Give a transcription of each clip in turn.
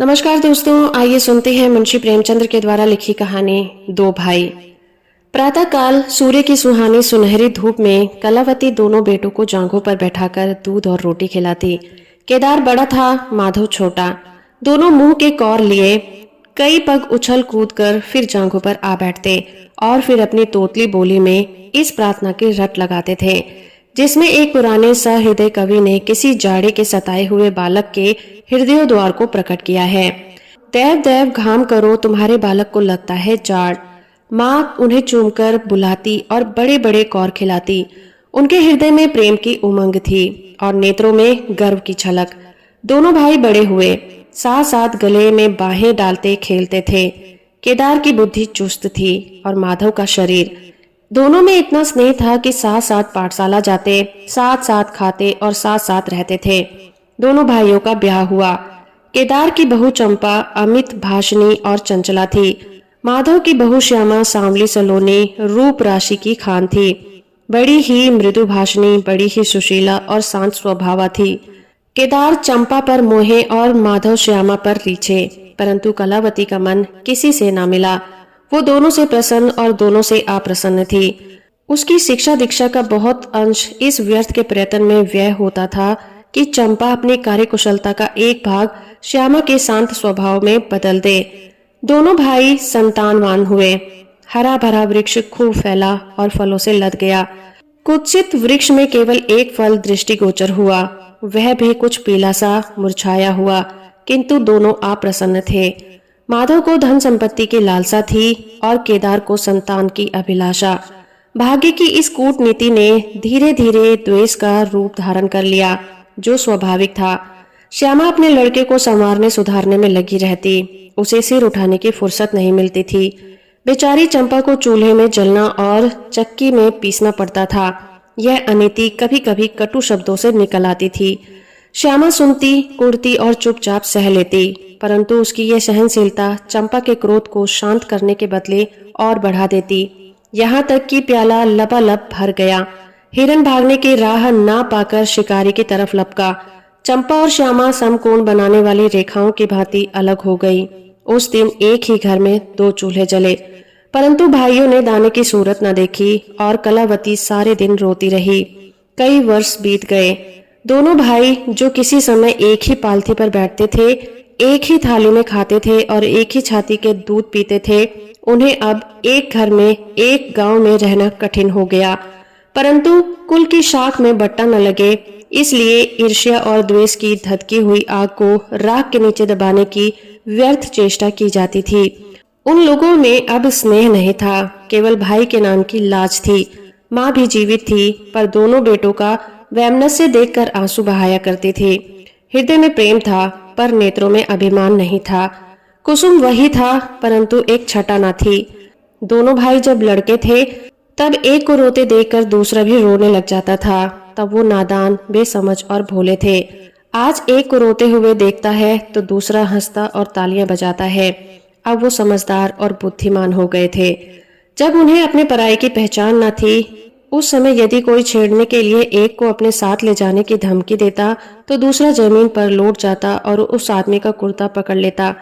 नमस्कार दोस्तों, आइए सुनते हैं मुंशी प्रेमचंद्र के द्वारा लिखी कहानी दो भाई। प्रातःकाल सूर्य की सुहानी सुनहरी धूप में कलावती दोनों बेटों को जांघों पर बैठाकर दूध और रोटी खिलाती। केदार बड़ा था, माधव छोटा। दोनों मुंह के कौर लिए कई पग उछल कूद कर फिर जांघों पर आ बैठते और फिर अपनी तोतली बोली में इस प्रार्थना की रट लगाते थे जिसमें एक पुराने सहृदय कवि ने किसी जाड़े के सताए हुए बालक के हृदय द्वार को प्रकट किया है। देव देव घाम करो, तुम्हारे बालक को लगता है जाड़। माँ उन्हें चूमकर बुलाती और बड़े बड़े कौर खिलाती। उनके हृदय में प्रेम की उमंग थी और नेत्रों में गर्व की छलक। दोनों भाई बड़े हुए, साथ साथ गले में बाहें डालते खेलते थे। केदार की बुद्धि चुस्त थी और माधव का शरीर। दोनों में इतना स्नेह था कि साथ साथ पाठशाला जाते, साथ साथ खाते और साथ साथ रहते थे। दोनों भाइयों का ब्याह हुआ। केदार की बहू चंपा अमित भाषणी और चंचला थी। माधव की बहू श्यामा सांवली सलोनी रूप राशि की खान थी। बड़ी ही मृदु भाषणी, बड़ी ही सुशीला और शांत स्वभावा थी। केदार चंपा पर मोहे और माधव श्यामा पर रीछे, परंतु कलावती का मन किसी से ना मिला। वो दोनों से प्रसन्न और दोनों से अप्रसन्न थी। उसकी शिक्षा दीक्षा का बहुत अंश इस व्यर्थ के प्रयत्न में व्यय होता था कि चंपा अपनी कार्यकुशलता का एक भाग श्यामा के शांत स्वभाव में बदल दे। दोनों भाई संतानवान हुए। हरा भरा वृक्ष खूब फैला और फलों से लद गया। कुत्सित वृक्ष में केवल एक फल दृष्टिगोचर हुआ, वह भी कुछ पीला सा मुरझाया हुआ, किंतु दोनों अप्रसन्न थे। माधव को धन संपत्ति की लालसा थी और केदार को संतान की अभिलाषा। भाग्य की इस कूटनीति ने धीरे धीरे द्वेष का रूप धारण कर लिया, जो स्वाभाविक था। श्यामा अपने लड़के को संवारने सुधारने में लगी रहती। उसे सिर उठाने की फुर्सत नहीं मिलती थी। बेचारी चंपा को चूल्हे में जलना और चक्की में पीसना पड़ता था। यह अनीति कभी कभी कटु शब्दों से निकल आती थी। श्यामा सुनती, कुड़ती और चुपचाप सह लेती, परंतु उसकी यह सहनशीलता चंपा के क्रोध को शांत करने के बदले और बढ़ा देती। यहाँ तक कि प्याला लबालब भर गया। हिरन भागने की राह ना पाकर शिकारी की तरफ लपका। चंपा और श्यामा समकोण बनाने वाली रेखाओं की भांति अलग हो गई। उस दिन एक ही घर में दो चूल्हे जले, परंतु भाइयों ने दाने की सूरत न देखी और कलावती सारे दिन रोती रही। कई वर्ष बीत गए। दोनों भाई जो किसी समय एक ही पालथी पर बैठते थे, एक ही थाली में खाते थे और एक ही छाती के दूध पीते थे, उन्हें अब एक घर में, एक गांव में रहना कठिन हो गया। परंतु कुल की शाख में बट्टा न लगे, इसलिए ईर्ष्या और द्वेष की धधकी हुई आग को राख के नीचे दबाने की व्यर्थ चेष्टा की जाती थी। उन लोगों में अब स्नेह नहीं था, केवल भाई के नाम की लाज थी। माँ भी जीवित थी, पर दोनों बेटों का वैमनस्य देखकर आंसू बहाया करती थी। हृदय में प्रेम था, पर नेत्रों में अभिमान नहीं था। कुसुम वही था, परंतु एक छटा न थी। दोनों भाई जब लड़के थे, तब एक को रोते देखकर दूसरा भी रोने लग जाता था। तब वो नादान, बेसमझ और भोले थे। आज एक को रोते हुए देखता है तो दूसरा हंसता और तालियां बजाता है। अब वो समझदार और बुद्धिमान हो गए थे। जब उन्हें अपने पराये की पहचान न थी, उस समय यदि कोई छेड़ने के लिए एक को अपने साथ ले जाने की धमकी देता तो दूसरा जमीन पर लौट जाता और उस आदमी का कुर्ता पकड़ लेता।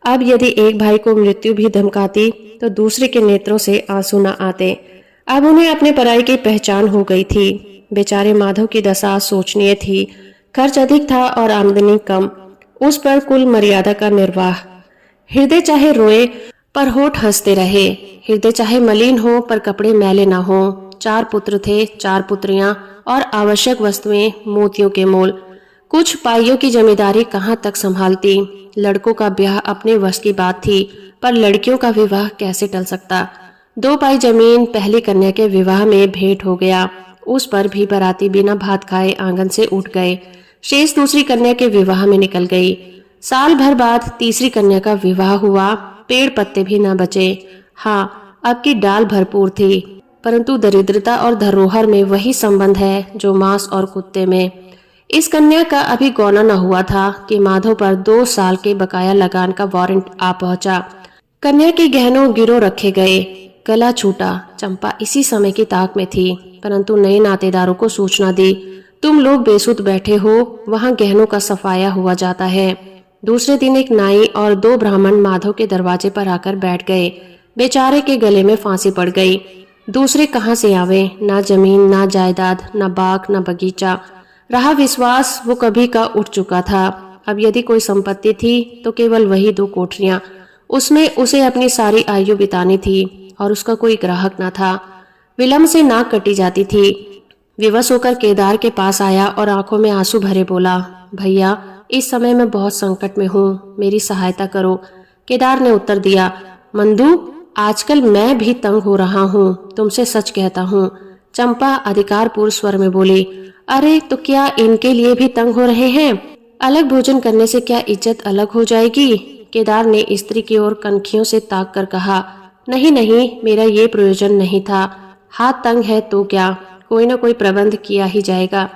अब यदि एक भाई को मृत्यु भी धमकाती तो दूसरे के नेत्रों से आंसू न आते। अब उन्हें अपने पराये की पहचान हो गई थी। बेचारे माधव की दशा शोचनीय थी। खर्च अधिक था और आमदनी कम, उस पर कुल मर्यादा का निर्वाह। हृदय चाहे रोए पर होठ हंसते रहे। हृदय चाहे मलिन हो पर कपड़े मैले न हो। 4 पुत्र थे, 4 पुत्रियां और आवश्यक वस्तुएं मोतियों के मोल। कुछ पाइयों की जमींदारी कहाँ तक संभालती। लड़कों का ब्याह अपने वश की बात थी, पर लड़कियों का विवाह कैसे टल सकता। 2 पाई जमीन पहली कन्या के विवाह में भेंट हो गया। उस पर भी बाराती बिना भात खाए आंगन से उठ गए। शेष दूसरी कन्या के विवाह में निकल गई। साल भर बाद तीसरी कन्या का विवाह हुआ। पेड़ पत्ते भी न बचे। हाँ, अब की डाल भरपूर थी, परंतु दरिद्रता और धरोहर में वही संबंध है जो मांस और कुत्ते में। इस कन्या का अभी गौना न हुआ था कि माधव पर 2 साल के बकाया लगान का वारंट आ पहुंचा। कन्या के गहनों गिरोह रखे गए। गला छूटा। चंपा इसी समय की ताक में थी, परंतु नए नातेदारों को सूचना दी, तुम लोग बेसुध बैठे हो, वहां गहनों का सफाया हुआ जाता है। दूसरे दिन एक नाई और दो ब्राह्मण माधव के दरवाजे पर आकर बैठ गए। बेचारे के गले में फांसी पड़ गई। दूसरे कहाँ से आवे, ना जमीन, ना जायदाद, ना बाग, ना बगीचा। रहा विश्वास, वो कभी का उठ चुका था। अब यदि कोई संपत्ति थी तो केवल वही 2 कोठरियां। उसमें उसे अपनी सारी आयु बितानी थी और उसका कोई ग्राहक न था। विलंब से नाक कटी जाती थी। विवश होकर केदार के पास आया और आंखों में आंसू भरे बोला, भैया, इस समय मैं बहुत संकट में हूँ, मेरी सहायता करो। केदार ने उत्तर दिया, मंदू, आजकल मैं भी तंग हो रहा हूँ, तुमसे सच कहता हूँ। चंपा अधिकारपूर्ण स्वर में बोली, अरे तो क्या इनके लिए भी तंग हो रहे हैं? अलग भोजन करने से क्या इज्जत अलग हो जाएगी? केदार ने स्त्री की ओर कनखियों से ताक कर कहा, नहीं नहीं, मेरा ये प्रयोजन नहीं था। हाथ तंग है तो क्या, कोई ना कोई प्रबंध किया ही जाएगा।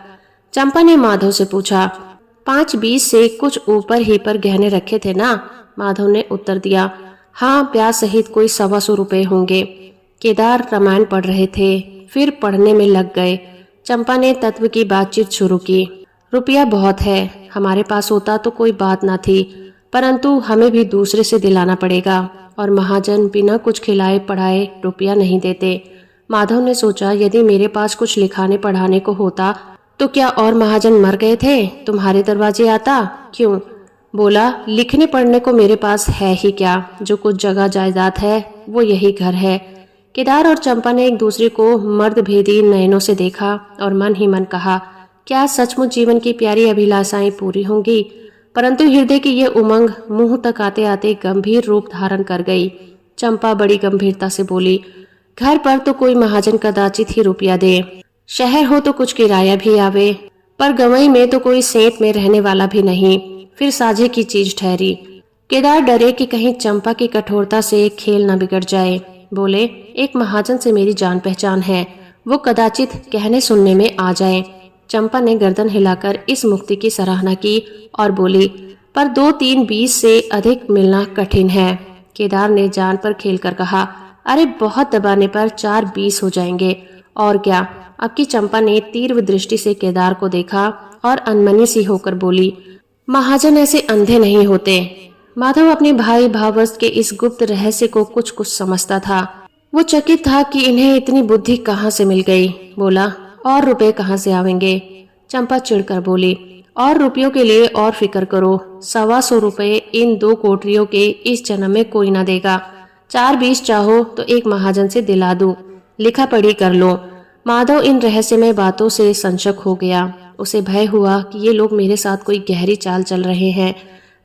चंपा ने माधव से पूछा, 5-20 से कुछ ऊपर ही पर गहने रखे थे ना? माधव ने उत्तर दिया, हाँ, ब्याज सहित कोई 125 रुपए होंगे। केदार रामायण पढ़ रहे थे, फिर पढ़ने में लग गए। चंपा ने तत्व की बातचीत शुरू की। रुपया बहुत है, हमारे पास होता तो कोई बात ना थी, परंतु हमें भी दूसरे से दिलाना पड़ेगा और महाजन बिना कुछ खिलाए पढ़ाए रुपया नहीं देते। माधव ने सोचा, यदि मेरे पास कुछ लिखाने पढ़ाने को होता तो क्या और महाजन मर गए थे, तुम्हारे दरवाजे आता? क्यों? बोला, लिखने पढ़ने को मेरे पास है ही क्या, जो कुछ जगह जायदाद है वो यही घर है। केदार और चंपा ने एक दूसरे को मर्दभेदी नयनों से देखा और मन ही मन कहा, क्या सचमुच जीवन की प्यारी अभिलाषाएं पूरी होंगी? परंतु हृदय की ये उमंग मुंह तक आते आते गंभीर रूप धारण कर गई। चंपा बड़ी गंभीरता से बोली, घर पर तो कोई महाजन कदाचित ही रुपया दे, शहर हो तो कुछ किराया भी आवे, पर गवई में तो कोई सेंत में रहने वाला भी नहीं, फिर साझे की चीज ठहरी। केदार डरे कि कहीं चंपा की कठोरता से खेल न बिगड़ जाए। बोले, एक महाजन से मेरी जान पहचान है, वो कदाचित कहने सुनने में आ जाए। चंपा ने गर्दन हिलाकर इस मुक्ति की सराहना की और बोली, पर 2-3-20 से अधिक मिलना कठिन है। केदार ने जान पर खेलकर कहा, अरे बहुत दबाने पर 4-20 हो जाएंगे, और क्या? अब की चंपा ने तीव्र दृष्टि से केदार को देखा और अनमनी सी होकर बोली, महाजन ऐसे अंधे नहीं होते। माधव अपने भाई भावस्त के इस गुप्त रहस्य को कुछ कुछ समझता था। वो चकित था कि इन्हें इतनी बुद्धि कहाँ से मिल गई। बोला, और रुपए कहाँ से आवेंगे? चंपा चिढ़कर बोली, और रुपयों के लिए और फिक्र करो, 125 रुपए इन 2 कोठरियों के इस जन्म में कोई ना देगा। 4-20 चाहो तो एक महाजन से दिला दूं, लिखा पढ़ी कर लो। माधव इन रहस्यमय बातों से संशक हो गया। उसे भय हुआ कि ये लोग मेरे साथ कोई गहरी चाल चल रहे हैं।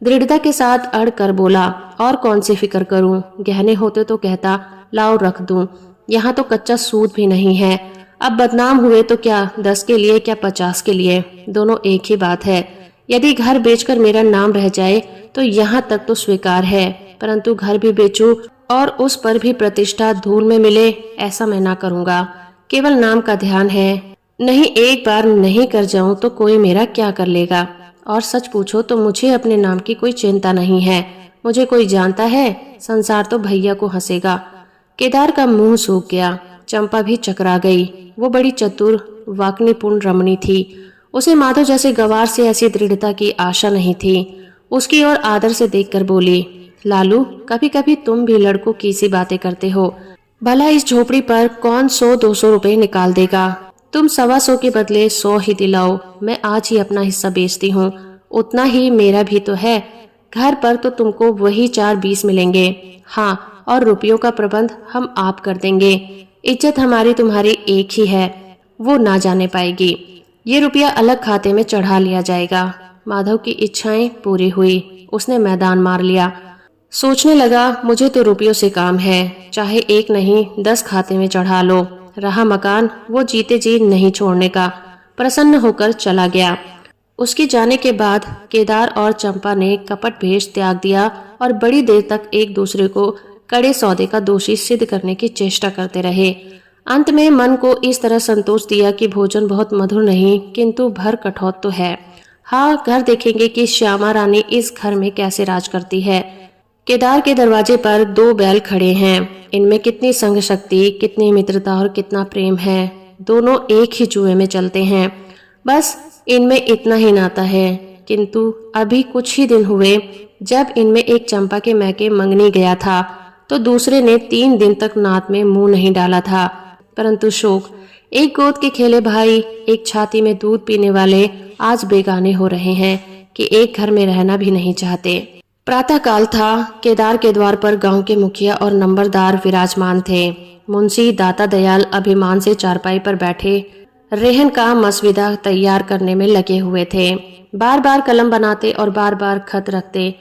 दृढ़ता के साथ अड़ कर बोला, और कौन सी फिक्र करूं? गहने होते तो कहता, लाओ रख दूं, यहाँ तो कच्चा सूद भी नहीं है। अब बदनाम हुए तो क्या 10 के लिए, क्या 50 के लिए, दोनों एक ही बात है। यदि घर बेचकर मेरा नाम रह जाए तो यहाँ तक तो स्वीकार है, परंतु घर भी बेचूं और उस पर भी प्रतिष्ठा धूल में मिले, ऐसा मैं ना करूँगा। केवल नाम का ध्यान है, नहीं एक बार नहीं कर जाऊं तो कोई मेरा क्या कर लेगा। और सच पूछो तो मुझे अपने नाम की कोई चिंता नहीं है। मुझे कोई जानता है, संसार तो भैया को हंसेगा। केदार का मुंह सूख गया। चंपा भी चकरा गई। वो बड़ी चतुर वाक्निपुण रमणी थी। उसे माधव जैसे गवार से ऐसी दृढ़ता की आशा नहीं थी। उसकी ओर आदर से देखकर बोली, लालू, कभी कभी तुम भी लड़कों की सी बातें करते हो। भला इस झोपड़ी पर कौन 100-200 रुपए निकाल देगा? तुम 125 के बदले 100 ही दिलाओ। मैं आज ही अपना हिस्सा बेचती हूँ, उतना ही मेरा भी तो है। घर पर तो तुमको वही 4-20 मिलेंगे। हाँ, और रुपयों का प्रबंध हम आप कर देंगे। इज्जत हमारी तुम्हारी एक ही है, वो ना जाने पाएगी। ये रुपया अलग खाते में चढ़ा लिया जाएगा। माधव की इच्छाएं पूरी हुई। उसने मैदान मार लिया। सोचने लगा, मुझे तो रुपयों से काम है, चाहे 1 नहीं 10 खाते में चढ़ा लो। रहा मकान, वो जीते जी नहीं छोड़ने का। प्रसन्न होकर चला गया। उसके जाने के बाद केदार और चंपा ने कपट भेष त्याग दिया और बड़ी देर तक एक दूसरे को कड़े सौदे का दोषी सिद्ध करने की चेष्टा करते रहे। अंत में मन को इस तरह संतोष दिया कि भोजन बहुत मधुर नहीं, किंतु भर कठौत तो है। हाँ, घर देखेंगे कि श्यामा रानी इस घर में कैसे राज करती है। केदार के दरवाजे पर 2 बैल खड़े हैं। इनमें कितनी संग शक्ति, कितनी मित्रता और कितना प्रेम है। दोनों एक ही जुए में चलते हैं। बस इनमें इतना ही नाता है। किंतु अभी कुछ ही दिन हुए जब इनमें एक चंपा के मैके मंगनी गया था तो दूसरे ने 3 दिन तक नाद में मुंह नहीं डाला था। परंतु शोक, एक गोद के खेले भाई, एक छाती में दूध पीने वाले आज बेगाने हो रहे हैं कि एक घर में रहना भी नहीं चाहते। प्रातः काल था। केदार के द्वार पर गांव के मुखिया और नंबरदार विराजमान थे। मुंशी दाता दयाल अभिमान से चारपाई पर बैठे रेहन का मसविदा तैयार करने में लगे हुए थे। बार बार कलम बनाते और बार बार खत रखते,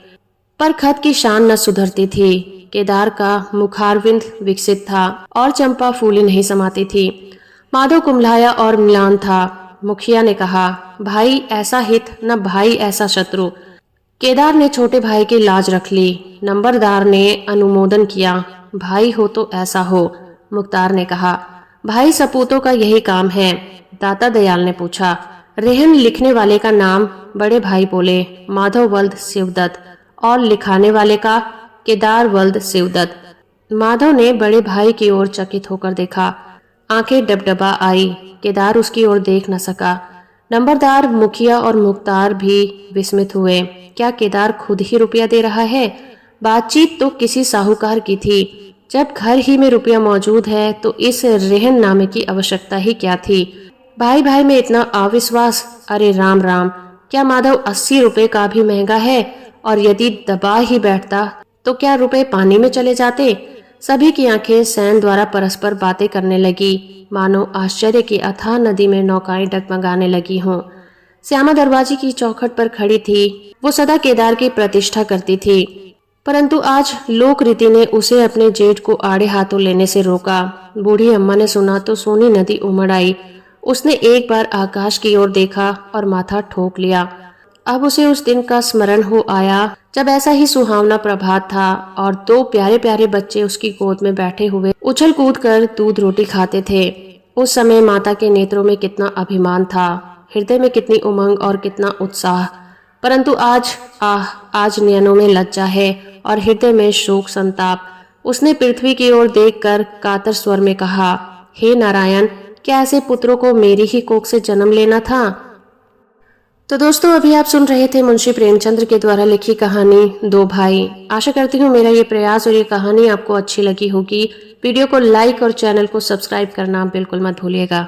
पर खत की शान न सुधरती थी। केदार का मुखारविंद विकसित था और चंपा फूली नहीं समाती थी। माधव कुम्हलाया और म्लान था। मुखिया ने कहा, भाई ऐसा हित न भाई ऐसा शत्रु। केदार ने छोटे भाई की लाज रख ली। नंबरदार ने अनुमोदन किया, भाई हो तो ऐसा हो। मुख्तार ने कहा, भाई सपूतों का यही काम है। दाता दयाल ने पूछा, रेहन लिखने वाले का नाम? बड़े भाई बोले, माधव वल्द शिवदत्त। और लिखाने वाले का? केदार वल्द शिवदत्त। माधव ने बड़े भाई की ओर चकित होकर देखा। आंखें डबडबा आई। केदार उसकी ओर देख न सका। नंबरदार, मुखिया और मुख्तार भी विस्मित हुए। क्या केदार खुद ही रुपया दे रहा है? बातचीत तो किसी साहूकार की थी। जब घर ही में रुपया मौजूद है तो इस रेहन नामे की आवश्यकता ही क्या थी? भाई भाई में इतना अविश्वास! अरे राम राम, क्या माधव 80 रुपए का भी महंगा है? और यदि दबा ही बैठता तो क्या रुपए पानी में चले जाते? सभी की आंखें सैन द्वारा परस्पर बातें करने लगी, मानो आश्चर्य की अथाह नदी में नौकाएं डगमगाने लगी हों। श्यामा दरवाजे की चौखट पर खड़ी थी। वो सदा केदार की प्रतिष्ठा करती थी, परंतु आज लोक रीति ने उसे अपने जेठ को आड़े हाथों लेने से रोका। बूढ़ी अम्मा ने सुना तो सोनी नदी उमड़ आई। उसने एक बार आकाश की ओर देखा और माथा ठोक लिया। अब उसे उस दिन का स्मरण हो आया जब ऐसा ही सुहावना प्रभात था और 2 प्यारे प्यारे बच्चे उसकी गोद में बैठे हुए उछल कूद कर दूध रोटी खाते थे। उस समय माता के नेत्रों में कितना अभिमान था, हृदय में कितनी उमंग और कितना उत्साह। परंतु आज नयनों में लज्जा है और हृदय में शोक संताप। उसने पृथ्वी की ओर देखकर कातर स्वर में कहा, हे नारायण, क्या ऐसे पुत्रों को मेरी ही कोख से जन्म लेना था? तो दोस्तों, अभी आप सुन रहे थे मुंशी प्रेमचंद्र के द्वारा लिखी कहानी 2 भाई। आशा करती हूँ मेरा ये प्रयास और ये कहानी आपको अच्छी लगी होगी। वीडियो को लाइक और चैनल को सब्सक्राइब करना बिल्कुल मत भूलिएगा।